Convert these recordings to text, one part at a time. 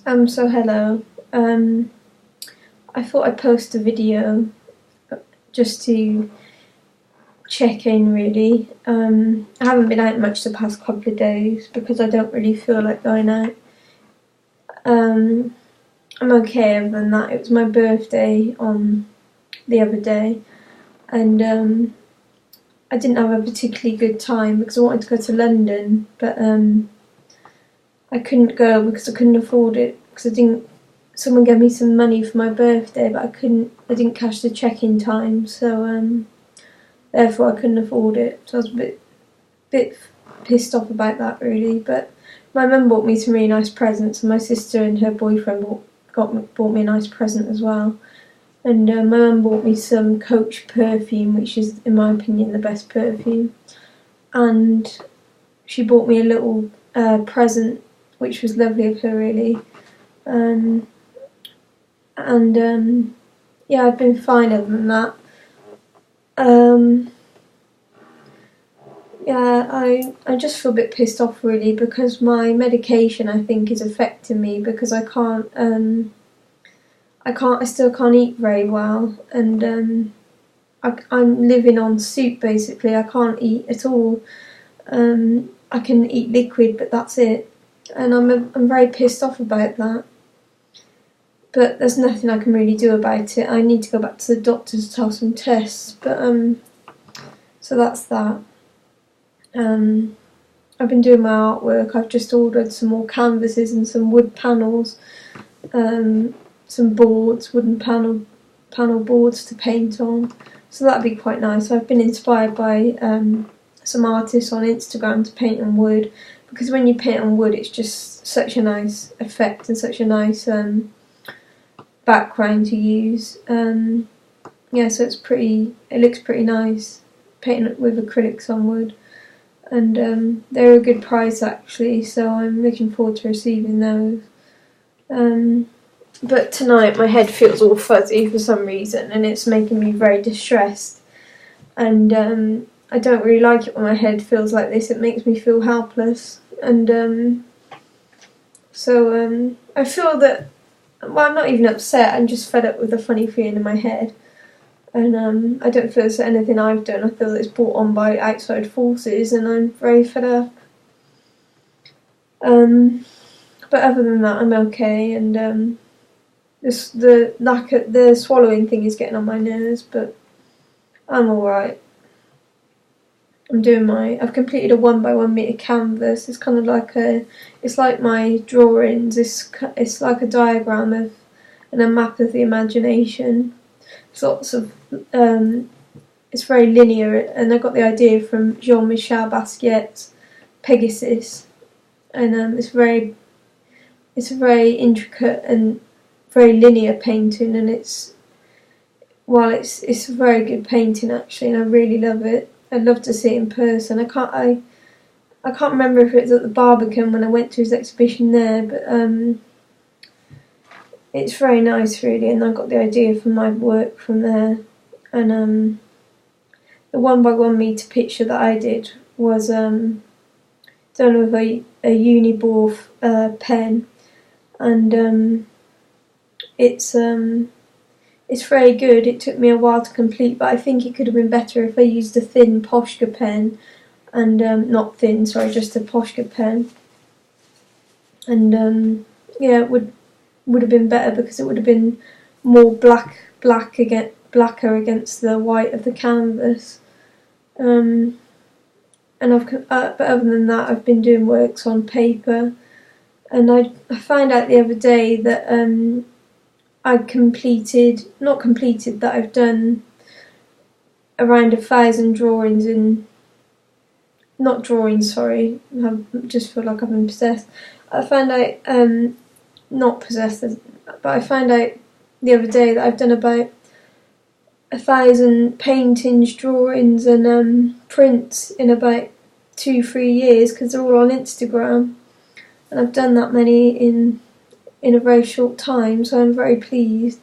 So hello. I thought I'd post a video just to check in really. I haven't been out much the past couple of days because I don't really feel like going out. I'm okay other than that. It was my birthday on the other day and I didn't have a particularly good time because I wanted to go to London, but I couldn't go because I couldn't afford it because I didn't. Someone gave me some money for my birthday, but I didn't cash the check in time, so therefore I couldn't afford it. So I was a bit pissed off about that really. But my mum bought me some really nice presents, and my sister and her boyfriend bought me a nice present as well. And my mum bought me some Coach perfume, which is, in my opinion, the best perfume. And she bought me a little present, which was lovely of her really. Yeah, I've been fine other than that. Yeah, I just feel a bit pissed off really because my medication I think is affecting me because I still can't eat very well, and I'm living on soup basically. I can't eat at all. I can eat liquid, but that's it, and I'm very pissed off about that. But there's nothing I can really do about it. I need to go back to the doctors to have some tests, but so that's that. I've been doing my artwork. I've just ordered some more canvases and some wood panels, some boards, wooden panel boards to paint on. So that'd be quite nice. I've been inspired by some artists on Instagram to paint on wood, because when you paint on wood, it's just such a nice effect and such a nice background to use. Yeah, so it looks pretty nice painting with acrylics on wood, and they're a good price actually, so I'm looking forward to receiving those. But tonight my head feels all fuzzy for some reason, and it's making me very distressed, and I don't really like it when my head feels like this. It makes me feel helpless, and so I feel that, well, I'm not even upset, I'm just fed up with the funny feeling in my head. And I don't feel it's anything I've done. I feel that it's brought on by outside forces, and I'm very fed up. But other than that, I'm okay, and the swallowing thing is getting on my nerves, but I'm alright. I've completed a 1 by 1 metre canvas. It's kind of like it's like my drawings. It's like a diagram and a map of the imagination. It's very linear, and I got the idea from Jean-Michel Basquiat's Pegasus, and it's a very intricate and very linear painting, and it's a very good painting actually, and I really love it. I'd love to see it in person. I can't remember if it was at the Barbican when I went to his exhibition there, but it's very nice really, and I got the idea for my work from there. And the 1 by 1 metre picture that I did was done with a Uniball pen, and it's very good. It took me a while to complete, but I think it could have been better if I used a thin Posca pen, and not thin, sorry, just a Posca pen. And yeah, it would have been better because it would have been more blacker against the white of the canvas. And but other than that, I've been doing works on paper, and I found out the other day that that I've done around 1,000 drawings not drawings, sorry, I just feel like I've been possessed. I found out, not possessed, but I found out the other day that I've done about 1,000 paintings, drawings and prints in about 2-3 years, because they're all on Instagram, and I've done that many in a very short time, so I'm very pleased.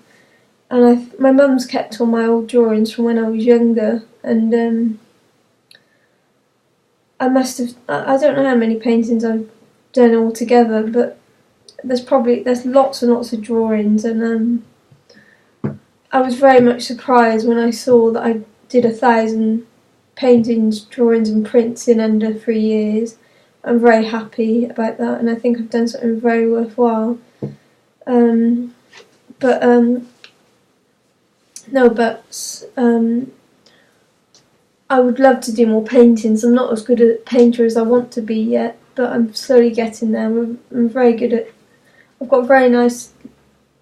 And my mum's kept all my old drawings from when I was younger, and I don't know how many paintings I've done altogether, but there's lots and lots of drawings, and I was very much surprised when I saw that I did 1,000 paintings, drawings and prints in under 3 years. I'm very happy about that, and I think I've done something very worthwhile. But I would love to do more paintings. I'm not as good a painter as I want to be yet, but I'm slowly getting there. I'm very good at. I've got a very nice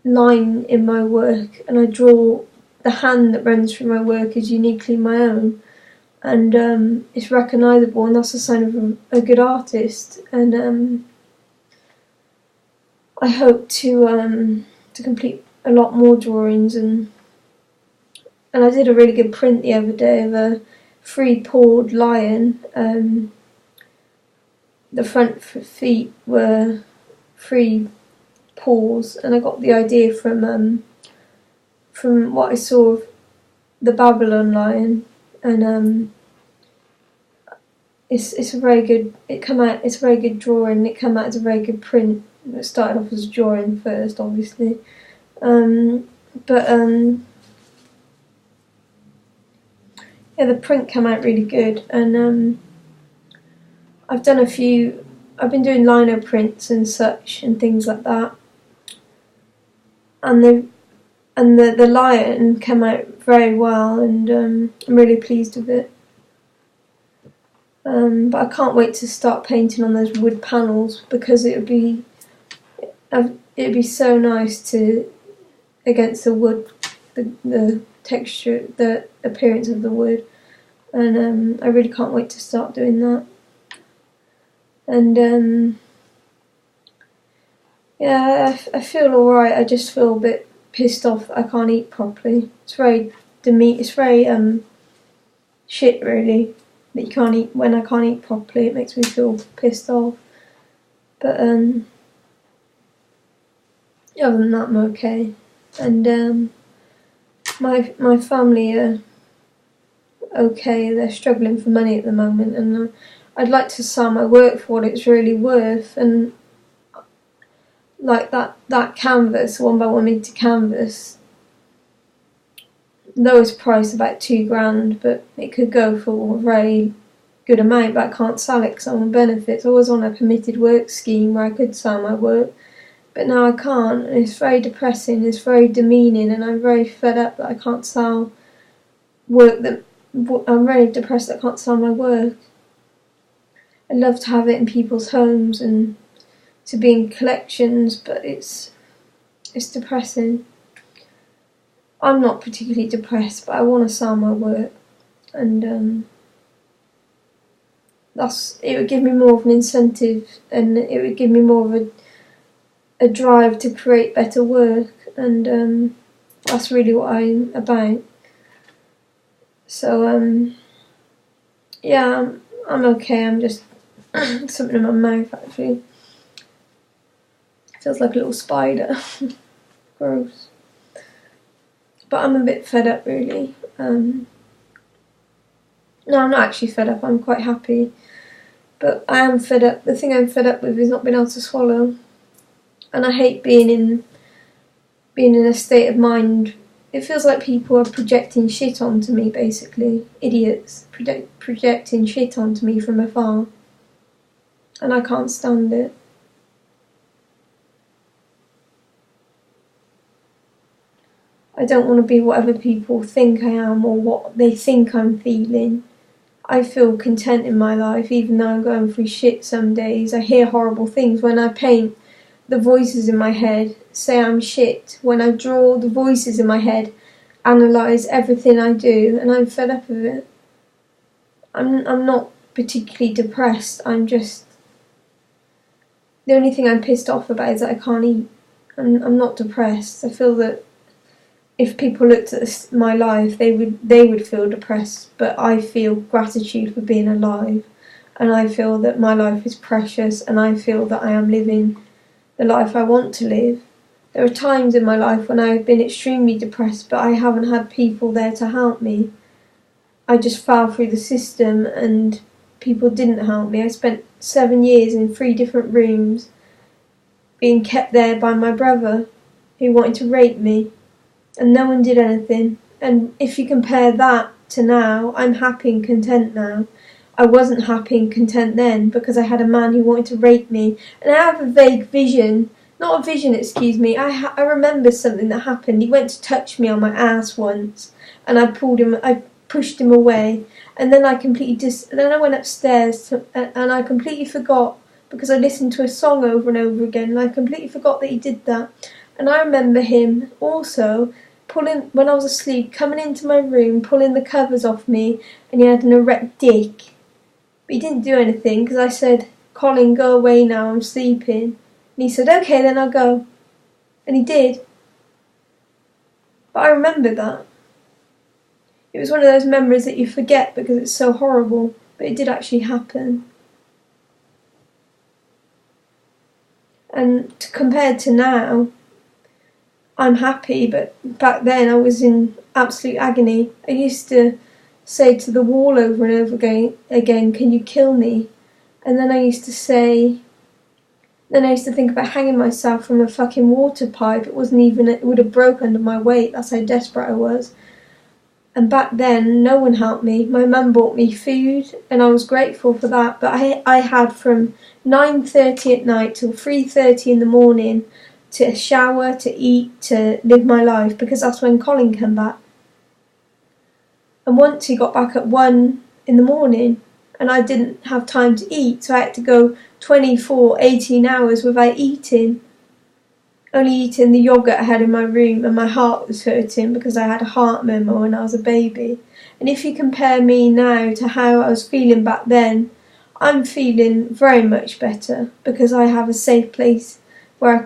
line in my work, and I draw. The hand that runs through my work is uniquely my own, and it's recognisable, and that's a sign of a good artist. And I hope to complete a lot more drawings, and I did a really good print the other day of a 3-pawed lion. The front feet were 3 paws, and I got the idea from what I saw of the Babylon lion, and it's a very good. It's a very good drawing. It came out as a very good print. It started off as a drawing first, obviously, but yeah, the print came out really good, and I've done a few. I've been doing lino prints and such and things like that, and the lion came out very well, and I'm really pleased with it. But I can't wait to start painting on those wood panels, because it'd be so nice to against the wood, the texture, the appearance of the wood, and I really can't wait to start doing that. And yeah, I feel alright. I just feel a bit pissed off that I can't eat properly. It's very shit, really, that you can't eat. When I can't eat properly, it makes me feel pissed off. But other than that, I'm okay. And my family are okay. They're struggling for money at the moment, and I'd like to sell my work for what it's really worth. And like that canvas, 1x1 metre canvas, lowest price about £2,000, but it could go for a very good amount, but I can't sell it because I'm on benefits. I was on a permitted work scheme where I could sell my work, but now I can't, and it's very depressing, it's very demeaning, and I'm very fed up that I can't sell work I'm very depressed that I can't sell my work. I'd love to have it in people's homes and to be in collections, but it's depressing. I'm not particularly depressed, but I want to sell my work, and it would give me more of an incentive, and it would give me more of a drive to create better work, and that's really what I'm about. So yeah, I'm okay. I'm just something in my mouth, actually. Feels like a little spider. Gross. But I'm a bit fed up, really. No, I'm not actually fed up. I'm quite happy. But I am fed up. The thing I'm fed up with is not being able to swallow. And I hate being in a state of mind. It feels like people are projecting shit onto me, basically. Idiots projecting shit onto me from afar. And I can't stand it. I don't want to be whatever people think I am or what they think I'm feeling. I feel content in my life, even though I'm going through shit some days. I hear horrible things. When I paint, the voices in my head say I'm shit. When I draw, the voices in my head analyse everything I do, and I'm fed up of it. I'm not particularly depressed. I'm just... The only thing I'm pissed off about is that I can't eat. I'm not depressed. I feel that if people looked at my life, they would feel depressed, but I feel gratitude for being alive, and I feel that my life is precious, and I feel that I am living the life I want to live. There are times in my life when I have been extremely depressed, but I haven't had people there to help me. I just fell through the system, and people didn't help me. I spent 7 years in 3 different rooms, being kept there by my brother, who wanted to rape me, and no one did anything. And if you compare that to now, I'm happy and content now. I wasn't happy and content then because I had a man who wanted to rape me. And I have a vague vision, not a vision, excuse me, I remember something that happened. He went to touch me on my ass once, and I pushed him away, and then I then I went upstairs and I completely forgot, because I listened to a song over and over again, and I completely forgot that he did that. And I remember him also when I was asleep, coming into my room, pulling the covers off me, and he had an erect dick. But he didn't do anything, because I said, "Colin, go away now, I'm sleeping." And he said, "Okay, then I'll go." And he did. But I remember that. It was one of those memories that you forget because it's so horrible, but it did actually happen. And compared to now, I'm happy, but back then I was in absolute agony. I used to say to the wall over and over again, "Can you kill me?" And then I used to think about hanging myself from a fucking water pipe. It would have broke under my weight. That's how desperate I was. And back then, no one helped me. My mum bought me food, and I was grateful for that. But I had from 9:30 at night till 3:30 in the morning to shower, to eat, to live my life, because that's when Colin came back. And once he got back at 1 in the morning, and I didn't have time to eat, so I had to go 18 hours without eating. Only eating the yoghurt I had in my room, and my heart was hurting because I had a heart murmur when I was a baby. And if you compare me now to how I was feeling back then, I'm feeling very much better because I have a safe place where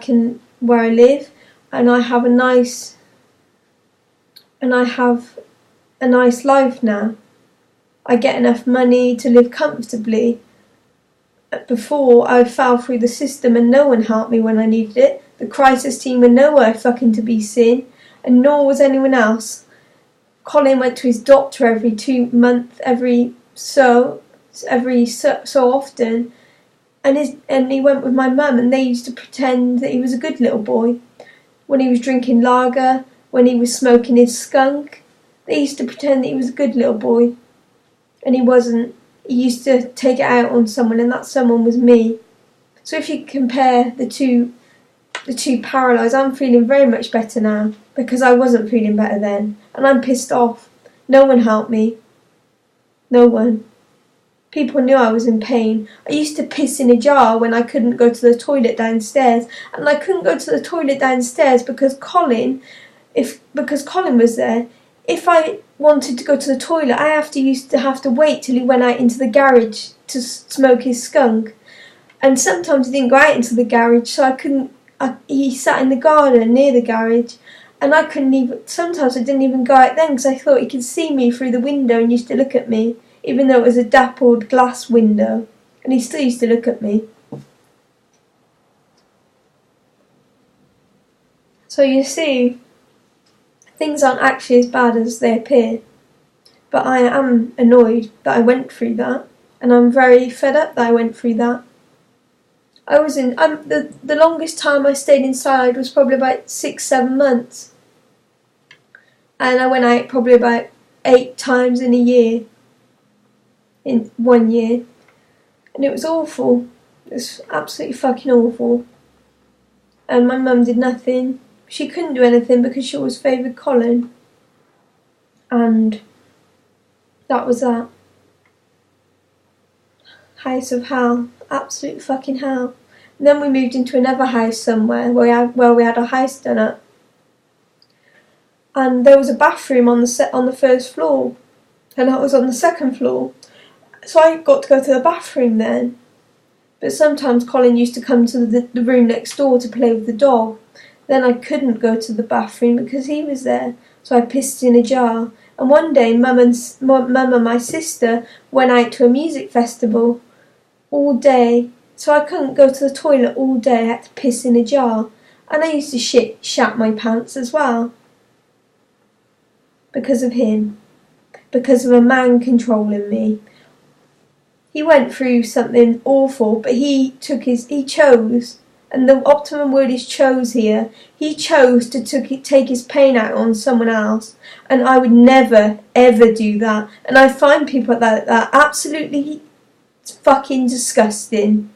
I live, and I have a nice life now. I get enough money to live comfortably. Before, I fell through the system and no one helped me when I needed it. The crisis team were nowhere fucking to be seen, and nor was anyone else. Colin went to his doctor every 2 months, every so often, and he went with my mum, and they used to pretend that he was a good little boy. When he was drinking lager, when he was smoking his skunk, they used to pretend that he was a good little boy, and he wasn't. He used to take it out on someone, and that someone was me. So if you compare the two parallels, I'm feeling very much better now because I wasn't feeling better then, and I'm pissed off. No one helped me. No one. People knew I was in pain. I used to piss in a jar when I couldn't go to the toilet downstairs, and I couldn't go to the toilet downstairs because Colin was there. If I wanted to go to the toilet, I used to have to wait till he went out into the garage to smoke his skunk. And sometimes he didn't go out into the garage, so he sat in the garden near the garage, and sometimes I didn't even go out then because I thought he could see me through the window and used to look at me, even though it was a dappled glass window, and he still used to look at me. So you see, things aren't actually as bad as they appear, but I am annoyed that I went through that, and I'm very fed up that I went through that. The longest time I stayed inside was probably about 6-7 months, and I went out probably about 8 times in 1 year, and it was awful. It was absolutely fucking awful. And my mum did nothing. She couldn't do anything because she always favoured Colin. And that was that. House of hell. Absolute fucking hell. And then we moved into another house somewhere where we had a house done up. And there was a bathroom on the first floor, and I was on the second floor. So I got to go to the bathroom then. But sometimes Colin used to come to the room next door to play with the dog. Then I couldn't go to the bathroom because he was there, so I pissed in a jar. And one day, Mum and my sister went out to a music festival all day, so I couldn't go to the toilet all day. I had to piss in a jar, and I used to shat my pants as well because of him, because of a man controlling me. He went through something awful, but he chose, and the optimum word is chose here. He chose to take his pain out on someone else, and I would never, ever do that. And I find people like that absolutely fucking disgusting.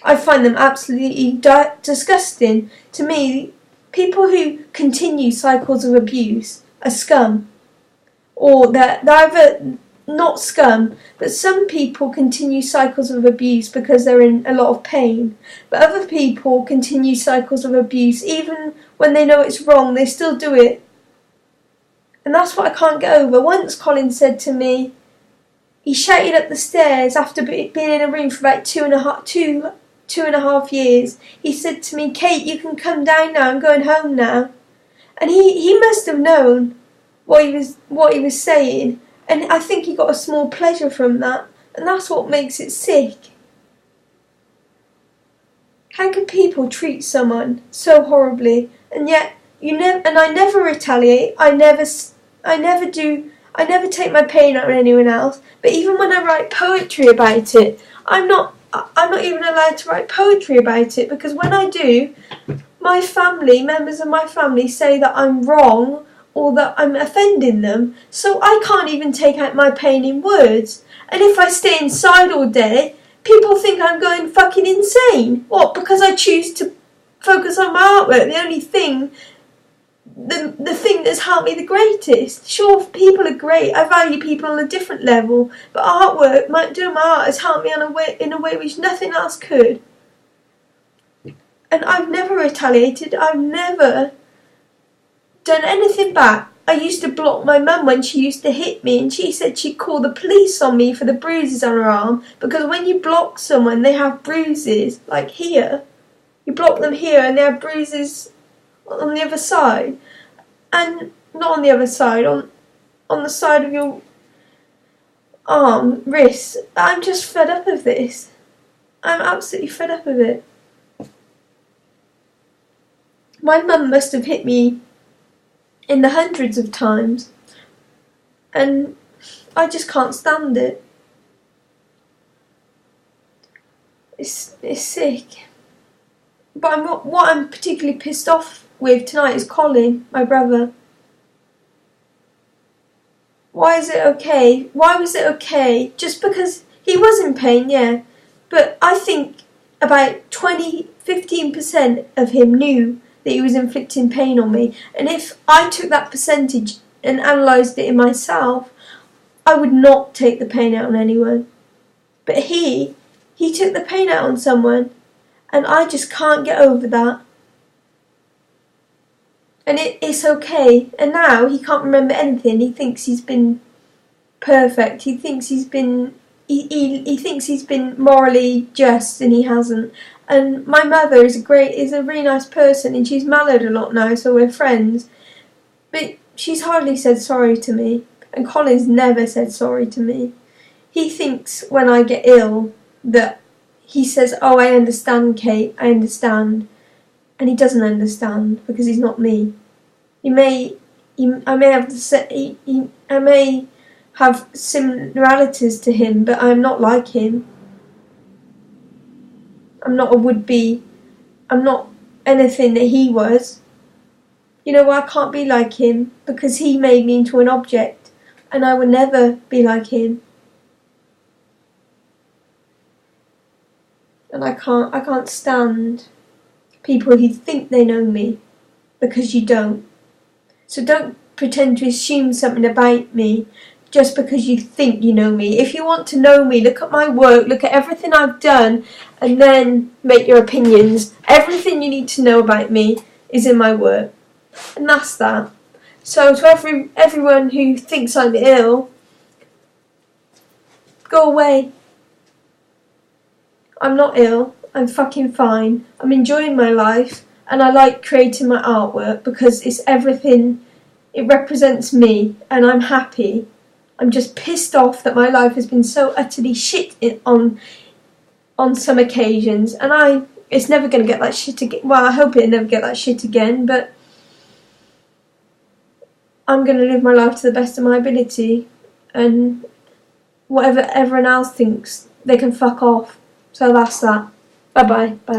I find them absolutely disgusting. To me, people who continue cycles of abuse are scum. Or they're either not scum, but some people continue cycles of abuse because they're in a lot of pain. But other people continue cycles of abuse even when they know it's wrong, they still do it. And that's what I can't get over. Once Colin said to me, he shouted up the stairs after being in a room for about two and a half years. He said to me, "Kate, you can come down now, I'm going home now." And he must have known what he was saying, and I think he got a small pleasure from that, and that's what makes it sick. How can people treat someone so horribly, and yet I never retaliate. I never take my pain out on anyone else. But even when I write poetry about it, I'm not even allowed to write poetry about it, because when I do, members of my family say that I'm wrong or that I'm offending them, so I can't even take out my pain in words. And if I stay inside all day, people think I'm going fucking insane. What, because I choose to focus on my artwork, the only thing, the thing that's helped me the greatest? Sure, people are great, I value people on a different level, but doing my art has helped me in a way which nothing else could. And I've never retaliated, I've never done anything back. I used to block my mum when she used to hit me, and she said she'd call the police on me for the bruises on her arm, because when you block someone, they have bruises, like here. You block them here and they have bruises on the other side. And not on the other side, on the side of your arm, wrist. I'm just fed up of this. I'm absolutely fed up of it. My mum must have hit me in the hundreds of times, and I just can't stand it. It's sick. But what I'm particularly pissed off with tonight is Colin, my brother. Why is it okay? Why was it okay? Just because he was in pain, yeah. But I think about 15% of him knew that he was inflicting pain on me. And if I took that percentage and analysed it in myself, I would not take the pain out on anyone. But he took the pain out on someone, and I just can't get over that. And it's okay. And now he can't remember anything. He thinks he's been perfect. He thinks he's been morally just, and he hasn't. And my mother is a really nice person, and she's mellowed a lot now, so we're friends. But she's hardly said sorry to me, and Colin's never said sorry to me. He thinks when I get ill that he says, "Oh, I understand, Kate, I understand," and he doesn't understand because he's not me. I may have similarities to him, but I'm not like him. I'm not a would-be. I'm not anything that he was. You know why I can't be like him? Because he made me into an object, and I will never be like him. And I can't stand people who think they know me, because you don't. So don't pretend to assume something about me just because you think you know me. If you want to know me, look at my work, look at everything I've done, and then make your opinions. Everything you need to know about me is in my work. And that's that. So to everyone who thinks I'm ill, go away. I'm not ill. I'm fucking fine. I'm enjoying my life, and I like creating my artwork because it's everything. It represents me, and I'm happy. I'm just pissed off that my life has been so utterly shit on some occasions, and it's never going to get that shit again. Well, I hope it'll never get that shit again, but I'm going to live my life to the best of my ability, and whatever everyone else thinks, they can fuck off. So that's that. Bye-bye. Bye.